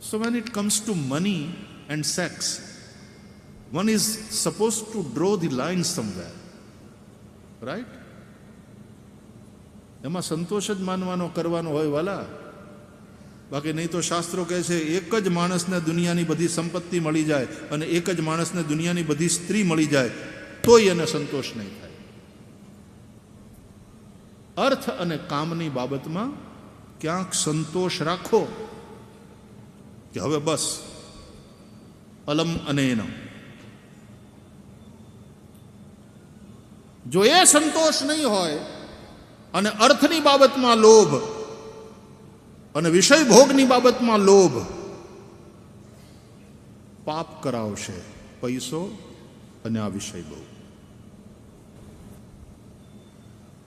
So when it comes to money and sex, one is supposed to draw the line somewhere, right? એમાં સંતોષ જ માનવાનો કરવાનો હોય વાલા, બાકી નહીં તો શાસ્ત્રો કહે છે એક જ માણસને દુનિયાની બધી સંપત્તિ મળી જાય અને એક જ માણસને દુનિયાની બધી સ્ત્રી મળી જાય તોય એને સંતોષ નહીં થાય. અર્થ અને કામની બાબતમાં ક્યાંક સંતોષ રાખો કે હવે બસ અલમ અને એના. જો એ સંતોષ નહીં હોય અને અર્થની બાબતમાં લોભ અને વિષય ભોગની બાબતમાં લોભ પાપ કરાવશે, પૈસો અને આ વિષય ભોગ.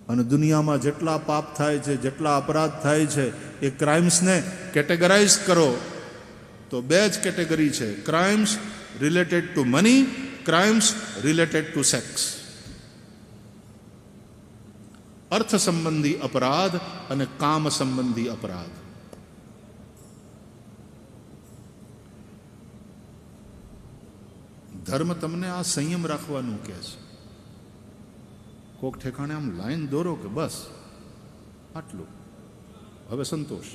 અને દુનિયામાં જેટલા પાપ થાય છે, જેટલા અપરાધ થાય છે, એ ક્રાઇમ્સને કેટેગરાઇઝ કરો તો બે જ કેટેગરી છે: crimes related to money, crimes related to sex. અર્થ સંબંધી અપરાધ અને કામ સંબંધી અપરાધ. ધર્મ તમને આ સંયમ રાખવાનું કહે છે. કોક ઠેકાણે આમ લાઈન દોરો કે બસ આટલું, હવે સંતોષ.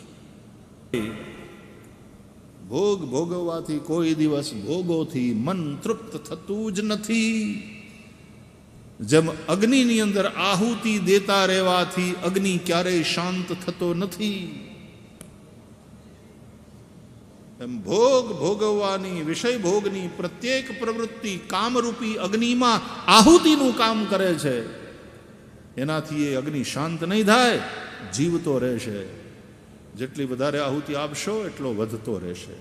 ભોગ ભોગવવાથી કોઈ દિવસ ભોગોથી મન તૃપ્ત થતું જ નથી. જેમ અગ્નિની અંદર આહુતિ દેતા રહેવાથી અગ્નિ ક્યારેય શાંત થતો નથી, એમ ભોગ ભોગવવાની, વિષય ભોગની પ્રત્યેક પ્રવૃત્તિ કામરૂપી અગ્નિમાં આહુતિનું કામ કરે છે. એનાથી એ અગ્નિ શાંત નહીં થાય, જીવતો રહેશે. જેટલી વધારે આહુતિ આપશો એટલો વધતો રહેશે.